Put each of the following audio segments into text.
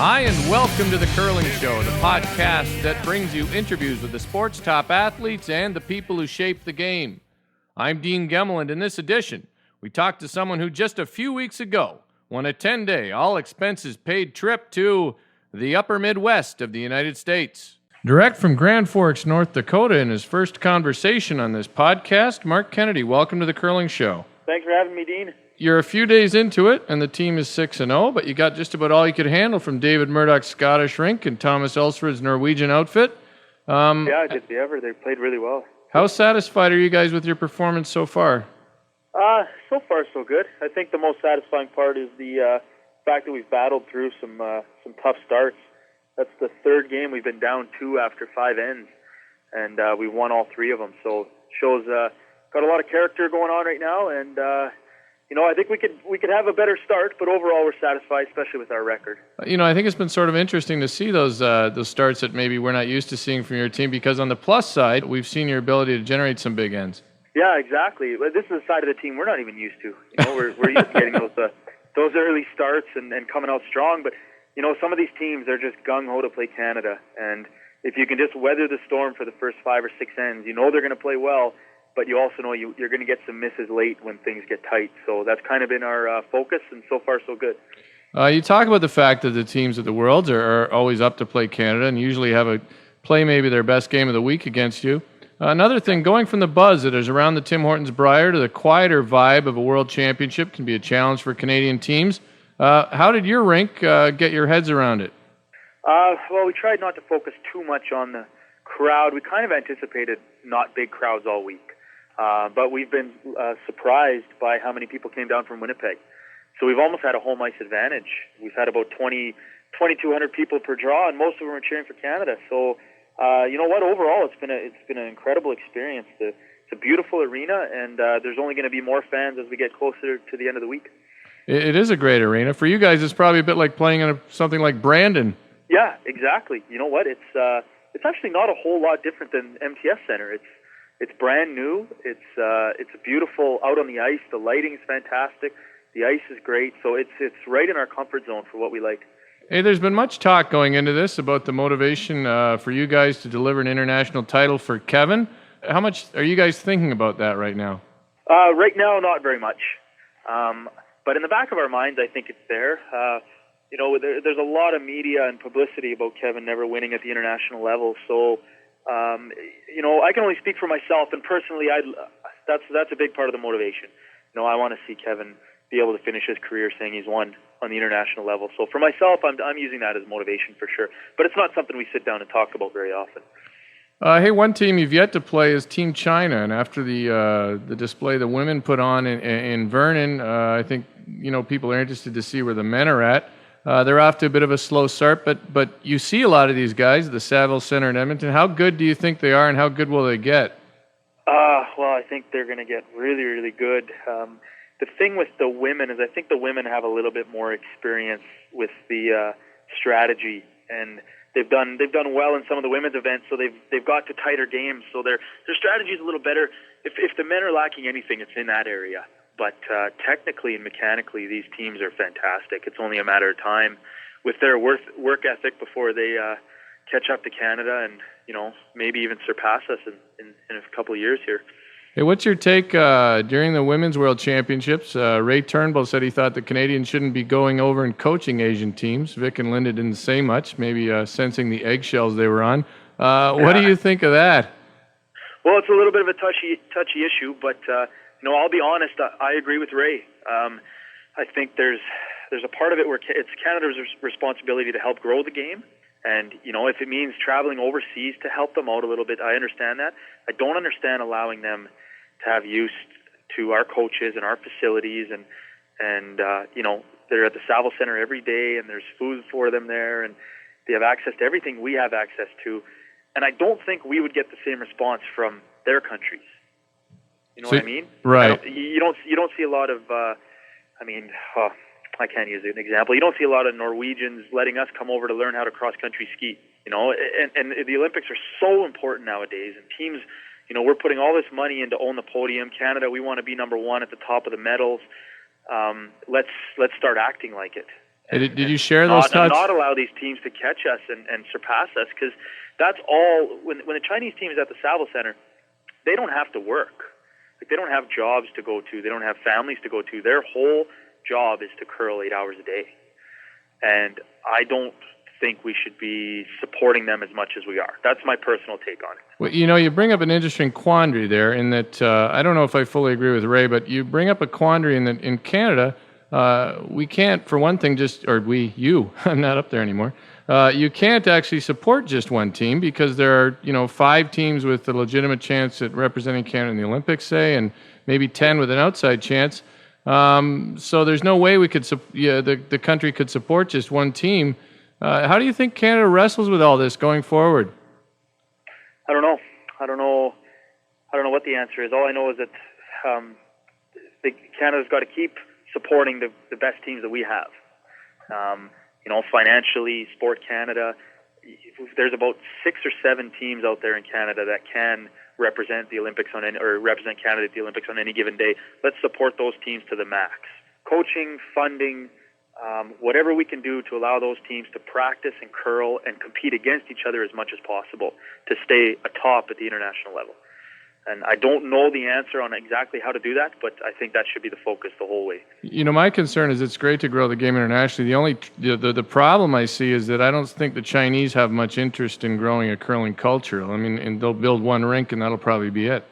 Hi, and welcome to The Curling Show, the podcast that brings you interviews with the sport's top athletes and the people who shape the game. I'm Dean Gemmel, and in this edition, we talked to someone who just a few weeks ago won a 10-day, all-expenses-paid trip to the upper Midwest of the United States. Direct from Grand Forks, North Dakota, in his first conversation on this podcast, Marc Kennedy, welcome to The Curling Show. Thanks for having me, Dean. You're a few days into it, and the team is 6-0, but you got just about all you could handle from David Murdoch's Scottish rink and Thomas Elsford's Norwegian outfit. Did the ever. They played really well. How satisfied are you guys with your performance so far? So far, so good. I think the most satisfying part is the fact that we've battled through some tough starts. That's the third game we've been down 2 after 5 ends, and we won all 3 of them. So shows got a lot of character going on right now, and I think we could have a better start, but overall we're satisfied, especially with our record. I think it's been sort of interesting to see those starts that maybe we're not used to seeing from your team, because on the plus side, we've seen your ability to generate some big ends. Yeah, exactly. This is a side of the team we're not even used to. We're used to getting those early starts and coming out strong, but some of these teams are just gung-ho to play Canada, and if you can just weather the storm for the first 5 or 6 ends, they're going to play well. But you also know you're going to get some misses late when things get tight. So that's kind of been our focus, and so far so good. You talk about the fact that the teams of the world are always up to play Canada and usually have play maybe their best game of the week against you. Another thing, going from the buzz that is around the Tim Hortons Brier to the quieter vibe of a world championship can be a challenge for Canadian teams. How did your rink get your heads around it? Well, we tried not to focus too much on the crowd. We kind of anticipated not big crowds all week. But we've been surprised by how many people came down from Winnipeg. So we've almost had a home ice advantage. We've had about 2,200 people per draw, and most of them are cheering for Canada. So, overall, it's been an incredible experience. It's a beautiful arena, and there's only going to be more fans as we get closer to the end of the week. It is a great arena. For you guys, it's probably a bit like playing in something like Brandon. Yeah, exactly. You know what? It's actually not a whole lot different than MTS Center. It's brand new. It's beautiful out on the ice. The lighting is fantastic. The ice is great. So it's right in our comfort zone for what we like. Hey, there's been much talk going into this about the motivation for you guys to deliver an international title for Kevin. How much are you guys thinking about that right now? Right now, not very much. But in the back of our minds, I think it's there. There's a lot of media and publicity about Kevin never winning at the international level. So I can only speak for myself, and personally, that's a big part of the motivation. I want to see Kevin be able to finish his career saying he's won on the international level. So for myself, I'm using that as motivation for sure. But it's not something we sit down and talk about very often. Hey, one team you've yet to play is Team China, and after the display the women put on in Vernon, I think people are interested to see where the men are at. They're off to a bit of a slow start, but you see a lot of these guys at the Saville Center in Edmonton. How good do you think they are, and how good will they get? Well, I think they're going to get really, really good. The thing with the women is I think the women have a little bit more experience with the strategy, and they've done well in some of the women's events, so they've got to tighter games. So their strategy is a little better. If the men are lacking anything, it's in that area. But technically and mechanically, these teams are fantastic. It's only a matter of time with their work ethic before they catch up to Canada and, maybe even surpass us in a couple of years here. Hey, what's your take during the Women's World Championships? Ray Turnbull said he thought the Canadians shouldn't be going over and coaching Asian teams. Vic and Linda didn't say much, maybe sensing the eggshells they were on. What do you think of that? Well, it's a little bit of a touchy issue, but I'll be honest. I agree with Ray. I think there's a part of it where it's Canada's responsibility to help grow the game, and if it means traveling overseas to help them out a little bit, I understand that. I don't understand allowing them to have use to our coaches and our facilities, and they're at the Saville Center every day, and there's food for them there, and they have access to everything we have access to, and I don't think we would get the same response from their countries. You know what I mean? Right. You don't see a lot of. I can't use an example. You don't see a lot of Norwegians letting us come over to learn how to cross-country ski. And the Olympics are so important nowadays, and teams, we're putting all this money in to own the podium. Canada, we want to be number one at the top of the medals. Let's start acting like it. Hey, did you share those thoughts? Not allow these teams to catch us and surpass us, because that's all. When the Chinese team is at the Saville Center, they don't have to work. Like, they don't have jobs to go to. They don't have families to go to. Their whole job is to curl 8 hours a day. And I don't think we should be supporting them as much as we are. That's my personal take on it. Well, you bring up an interesting quandary there in that I don't know if I fully agree with Ray, but you bring up a quandary in that in Canada, we can't, for one thing, I'm not up there anymore. You can't actually support just one team because there are, 5 teams with a legitimate chance at representing Canada in the Olympics, say, and maybe 10 with an outside chance. So there's no way we could, the country could support just one team. How do you think Canada wrestles with all this going forward? I don't know what the answer is. All I know is that Canada's got to keep supporting the best teams that we have. Financially, Sport Canada, there's about 6 or 7 teams out there in Canada that can represent the Olympics represent Canada at the Olympics on any given day. Let's support those teams to the max. Coaching, funding, whatever we can do to allow those teams to practice and curl and compete against each other as much as possible to stay atop at the international level. And I don't know the answer on exactly how to do that, but I think that should be the focus the whole way. My concern is it's great to grow the game internationally. The problem I see is that I don't think the Chinese have much interest in growing a curling culture. I mean, and they'll build one rink and that'll probably be it.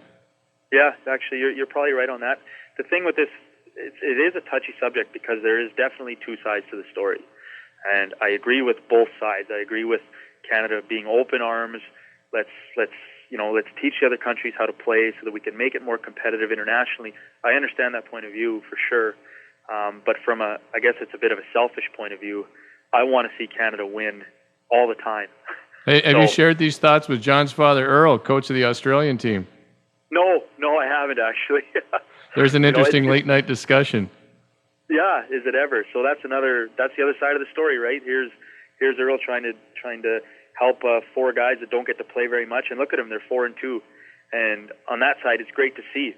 Yeah, actually, you're probably right on that. The thing with this, it is a touchy subject because there is definitely 2 sides to the story. And I agree with both sides. I agree with Canada being open arms. Let's teach the other countries how to play so that we can make it more competitive internationally. I understand that point of view for sure. But from I guess it's a bit of a selfish point of view, I want to see Canada win all the time. Hey, have you shared these thoughts with John's father, Earl, coach of the Australian team? No, I haven't actually. There's an interesting late-night discussion. Yeah, is it ever? So that's the other side of the story, right? Here's Earl trying to help 4 guys that don't get to play very much, and look at them, they're 4-2, and on that side, it's great to see.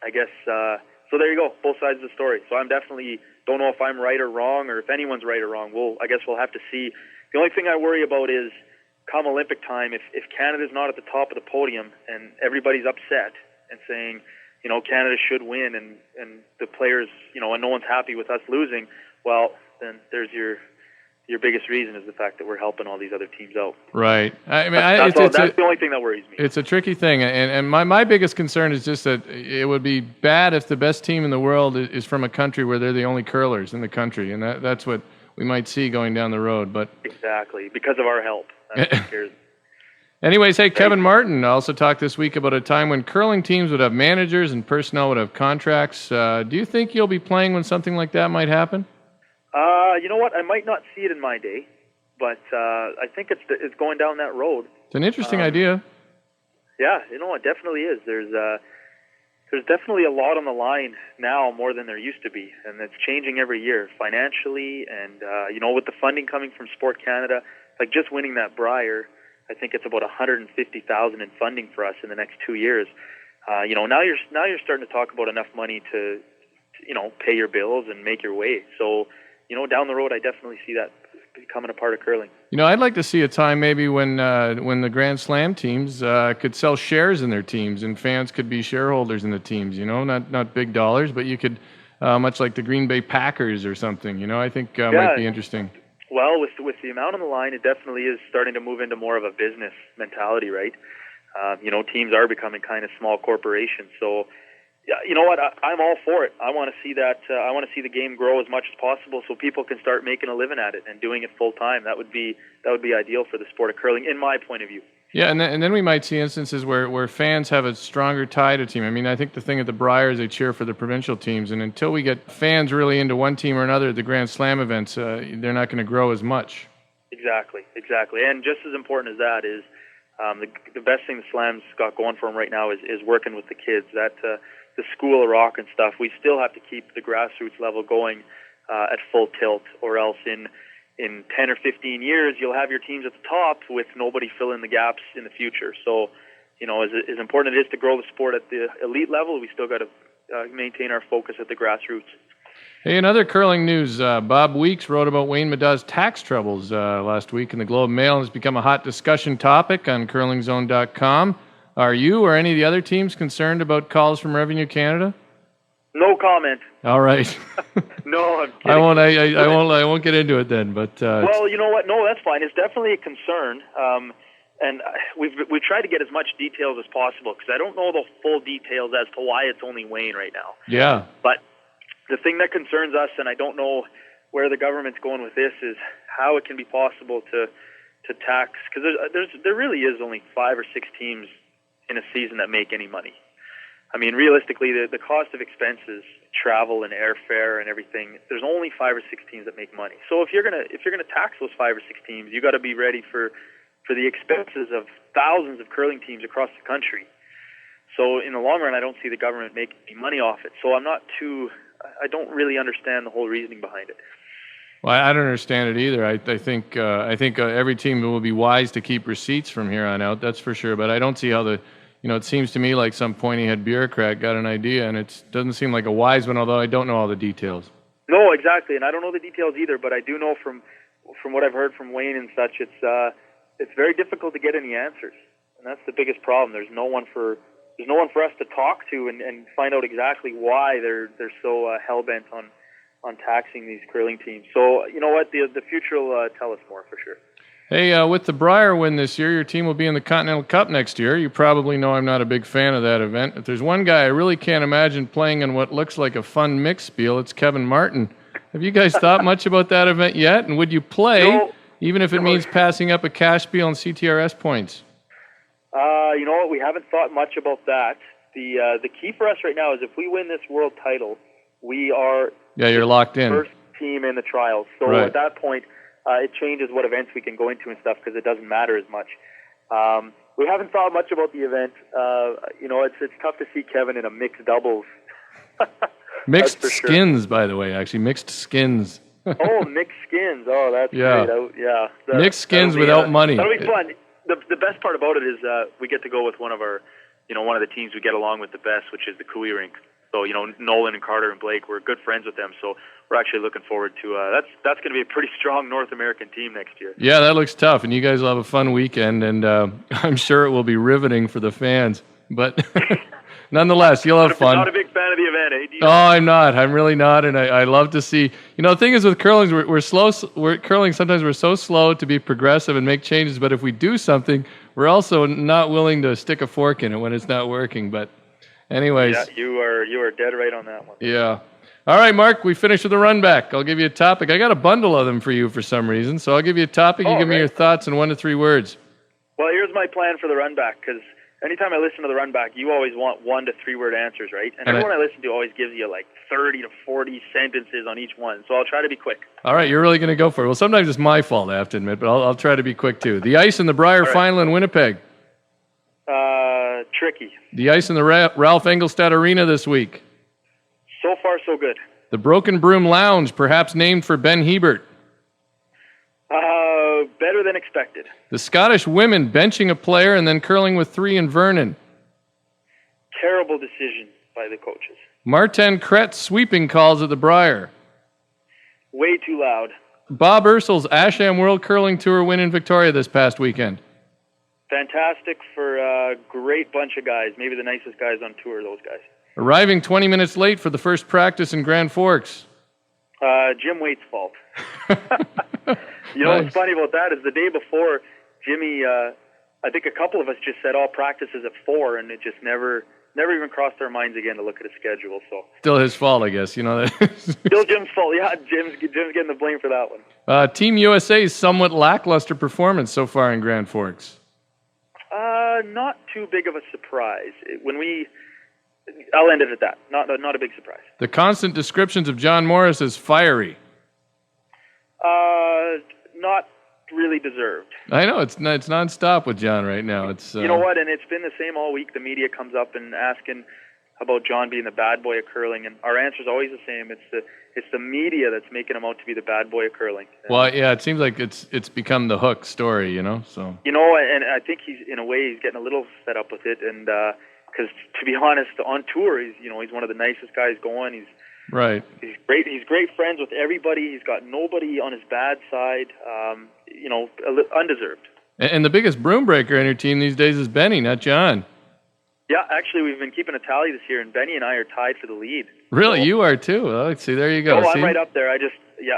I guess so. There you go, both sides of the story. So I'm definitely don't know if I'm right or wrong, or if anyone's right or wrong. I guess we'll have to see. The only thing I worry about is come Olympic time, if Canada's not at the top of the podium and everybody's upset and saying, Canada should win, and the players, and no one's happy with us losing, well, then there's your biggest reason is the fact that we're helping all these other teams out. Right. I mean, that's the only thing that worries me. It's a tricky thing, and my biggest concern is just that it would be bad if the best team in the world is from a country where they're the only curlers in the country, and that's what we might see going down the road. But exactly, because of our help. That's what scares me. Anyways, hey, Kevin Martin also talked this week about a time when curling teams would have managers and personnel would have contracts. Do you think you'll be playing when something like that might happen? You know what? I might not see it in my day, but I think it's going down that road. It's an interesting idea. Yeah, it definitely is. There's definitely a lot on the line now, more than there used to be, and it's changing every year financially, and with the funding coming from Sport Canada, like just winning that Brier, I think it's about $150,000 in funding for us in the next 2 years. Now you're starting to talk about enough money to pay your bills and make your way. So, down the road, I definitely see that becoming a part of curling. I'd like to see a time maybe when the Grand Slam teams could sell shares in their teams and fans could be shareholders in the teams. Not big dollars, but you could, much like the Green Bay Packers or something. I think might be interesting. Well, with the amount on the line, it definitely is starting to move into more of a business mentality, right? Teams are becoming kind of small corporations. So, yeah, you know what? I'm all for it. I want to see that. I want to see the game grow as much as possible, so people can start making a living at it and doing it full time. That would be ideal for the sport of curling, in my point of view. Yeah, and then we might see instances where fans have a stronger tie to a team. I mean, I think the thing at the Brier is they cheer for the provincial teams, and until we get fans really into one team or another at the Grand Slam events, they're not going to grow as much. Exactly. And just as important as that is the best thing the Slam's got going for them right now is working with the kids. That the School of Rock and stuff, we still have to keep the grassroots level going at full tilt, or else in 10 or 15 years, you'll have your teams at the top with nobody filling the gaps in the future. So, as important it is to grow the sport at the elite level, we still got to maintain our focus at the grassroots. Hey, in other curling news, Bob Weeks wrote about Wayne Middaugh's tax troubles last week in the Globe and Mail, and has become a hot discussion topic on curlingzone.com. Are you or any of the other teams concerned about calls from Revenue Canada? No comment. All right. No, I'm kidding. I won't get into it then. But well, you know what? No, that's fine. It's definitely a concern, and we've tried to get as much details as possible because I don't know the full details as to why it's only Wayne right now. Yeah. But the thing that concerns us, and I don't know where the government's going with this, is how it can be possible to tax, because there really is only 5 or 6 teams in a season that make any money. I mean, realistically, the cost of expenses, travel and airfare and everything, there's only 5 or 6 teams that make money. So if you're gonna tax those 5 or 6 teams, you got to be ready for the expenses of thousands of curling teams across the country. So in the long run, I don't see the government making any money off it. So I don't really understand the whole reasoning behind it. Well, I don't understand it either. I think every team will be wise to keep receipts from here on out. That's for sure. But I don't see how it seems to me like some pointy-head bureaucrat got an idea, and it doesn't seem like a wise one, although I don't know all the details. No, exactly, and I don't know the details either, but I do know from what I've heard from Wayne and such, it's very difficult to get any answers, and that's the biggest problem. There's no one for us to talk to and find out exactly why they're so hell-bent on taxing these curling teams. So, you know what, the future will tell us more for sure. Hey, with the Brier win this year, your team will be in the Continental Cup next year. You probably know I'm not a big fan of that event. If there's one guy I really can't imagine playing in what looks like a fun mix spiel, it's Kevin Martin. Have you guys thought much about that event yet? And would you play, even if it means passing up a cash spiel and CTRS points? You know what? We haven't thought much about that. The key for us right now is if we win this world title, we are you're locked in. First team in the trials. So right. At that point, it changes what events we can go into and stuff because it doesn't matter as much. We haven't thought much about the event. It's tough to see Kevin in a mixed doubles. Mixed skins, by the way, actually. Mixed skins. Oh, mixed skins. Oh, that's great. Mixed skins without money. That'll be fun. The best part about it is we get to go with one of the teams we get along with the best, which is the Cooey rink. So, Nolan and Carter and Blake, we're good friends with them. So we're actually looking forward to that's going to be a pretty strong North American team next year. Yeah, that looks tough, and you guys will have a fun weekend, and I'm sure it will be riveting for the fans. But nonetheless, you'll have fun. Not a big fan of the event, eh? Oh, I'm not. I'm really not, and I love to see. The thing is with curling, we're slow. Curling sometimes we're so slow to be progressive and make changes, but if we do something, we're also not willing to stick a fork in it when it's not working. But anyways. Yeah, you are dead right on that one. Yeah. All right, Mark, we finished with the Runback. I'll give you a topic. I got a bundle of them for you for some reason, so I'll give you a topic. You give me your thoughts in 1 to 3 words. Well, here's my plan for the Runback, because anytime I listen to the Runback, you always want 1 to 3 word answers, right? And everyone I listen to always gives you like 30 to 40 sentences on each one, so I'll try to be quick. All right, you're really going to go for it. Well, sometimes it's my fault, I have to admit, but I'll try to be quick too. The ice in the Brier final in Winnipeg. Tricky. The ice in the Ralph Engelstad Arena this week. So far, so good. The Broken Broom Lounge, perhaps named for Ben Hebert. Better than expected. The Scottish women benching a player and then curling with 3 in Vernon. Terrible decision by the coaches. Martin Kretz sweeping calls at the Brier. Way too loud. Bob Ursul's Asham World Curling Tour win in Victoria this past weekend. Fantastic for a great bunch of guys. Maybe the nicest guys on tour, those guys. Arriving 20 minutes late for the first practice in Grand Forks. Jim Waite's fault. What's funny about that is the day before, Jimmy, I think a couple of us just said all practices at 4, and it just never even crossed our minds again to look at a schedule. So still his fault, I guess. Still Jim's fault. Yeah, Jim's getting the blame for that one. Team USA's somewhat lackluster performance so far in Grand Forks. Not too big of a surprise. I'll end it at that. Not a big surprise. The constant descriptions of John Morris as fiery. Not really deserved. I know it's nonstop with John right now. It's you know what, and it's been the same all week. The media comes up and asking about John being the bad boy of curling, and our answer's always the same. It's the media that's making him out to be the bad boy of curling. Well, yeah, it seems like it's become the hook story, So and I think he's getting a little fed up with it, and because to be honest, on tour he's one of the nicest guys going. Right. He's great. He's great friends with everybody. He's got nobody on his bad side. Undeserved. And the biggest broom breaker in your team these days is Benny, not John. Yeah, actually, we've been keeping a tally this year, and Benny and I are tied for the lead. Really, so, you are too. Oh, see, there you go. Oh, I'm right up there.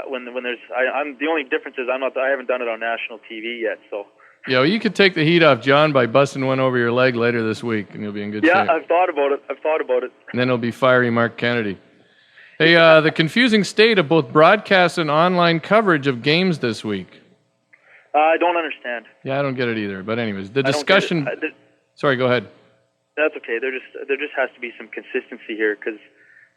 When there's, I'm the only difference is I haven't done it on national TV yet. So. Yeah, well, you could take the heat off John by busting one over your leg later this week, and you'll be in good shape. Yeah, I've thought about it. And then it'll be fiery Marc Kennedy. Hey, the confusing state of both broadcast and online coverage of games this week. I don't understand. Yeah, I don't get it either. But anyways, the discussion. Sorry, go ahead. That's okay. There just has to be some consistency here because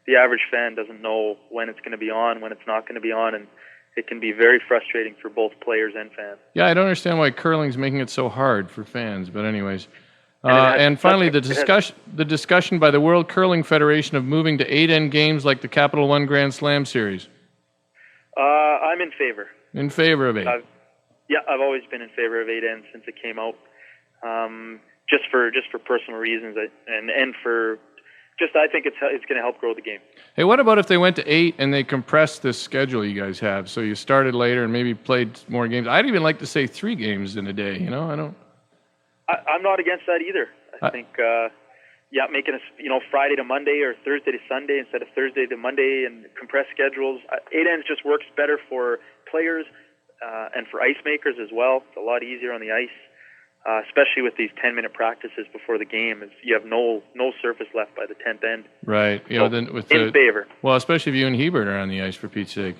the average fan doesn't know when it's going to be on, when it's not going to be on, and it can be very frustrating for both players and fans. Yeah, I don't understand why curling's making it so hard for fans. But anyways, and finally, the discussion by the World Curling Federation of moving to 8-end games like the Capital One Grand Slam Series. I'm in favor. In favor of 8. I've always been in favor of 8 ends since it came out. Just for personal reasons, and for just I think it's going to help grow the game. Hey, what about if they went to 8 and they compressed this schedule you guys have? So you started later and maybe played more games. I'd even like to say 3 games in a day. You know, I'm not against that either. I think making Friday to Monday or Thursday to Sunday instead of Thursday to Monday and compressed schedules. 8 ends just works better for players and for ice makers as well. It's a lot easier on the ice. Especially with these 10-minute practices before the game, you have no surface left by the 10th end. Right. In favor. Well, especially if you and Hebert are on the ice, for Pete's sake.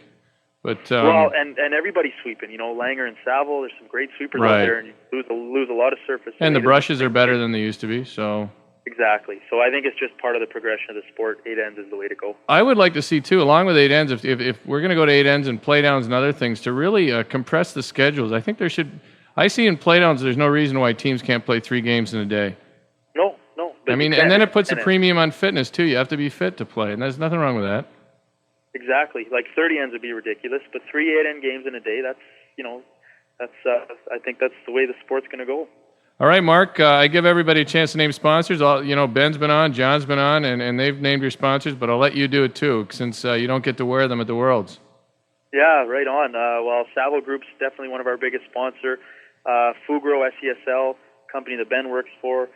But and everybody's sweeping. Langer and Saville. There's some great sweepers out there, and you lose a lot of surface. And the brushes are better than they used to be. So. Exactly. So I think it's just part of the progression of the sport. 8 ends is the way to go. I would like to see too, along with 8 ends, if we're going to go to 8 ends and playdowns and other things, to really compress the schedules. I think there should. I see in playdowns there's no reason why teams can't play 3 games in a day. No. I mean, and then it puts a premium on fitness too. You have to be fit to play, and there's nothing wrong with that. Exactly. Like 30 ends would be ridiculous, but 3 8-end games in a day, I think that's the way the sport's going to go. All right, Mark, I give everybody a chance to name sponsors. Ben's been on, John's been on, and they've named your sponsors, but I'll let you do it too, since you don't get to wear them at the Worlds. Yeah, right on. Saville Group's definitely one of our biggest sponsors. Fugro, SESL, company that Ben works for,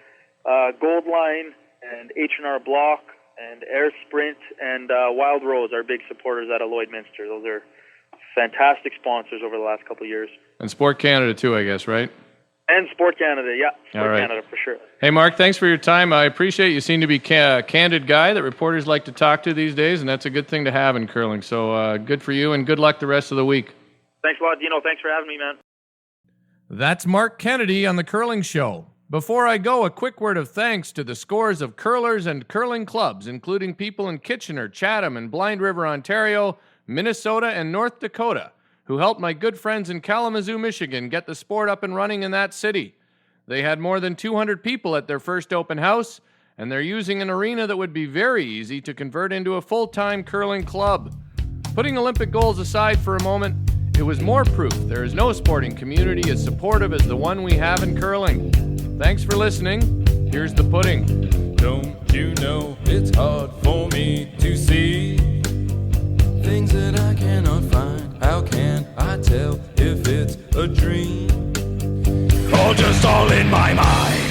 Goldline and H&R Block and Air Sprint and Wild Rose are big supporters out of Lloydminster. Those are fantastic sponsors over the last couple of years. And Sport Canada too, I guess, right? And Sport Canada, yeah. Sport Canada for sure. Hey, Mark, thanks for your time. I appreciate you. Seem to be a candid guy that reporters like to talk to these days, and that's a good thing to have in curling. So good for you, and good luck the rest of the week. Thanks a lot, Dino. Thanks for having me, man. That's Marc Kennedy on The Curling Show. Before I go, a quick word of thanks to the scores of curlers and curling clubs, including people in Kitchener, Chatham, and Blind River, Ontario, Minnesota, and North Dakota, who helped my good friends in Kalamazoo, Michigan, get the sport up and running in that city. They had more than 200 people at their first open house, and they're using an arena that would be very easy to convert into a full-time curling club. Putting Olympic goals aside for a moment, it was more proof there is no sporting community as supportive as the one we have in curling. Thanks for listening. Here's the pudding. Don't you know it's hard for me to see things that I cannot find? How can I tell if it's a dream or just all in my mind?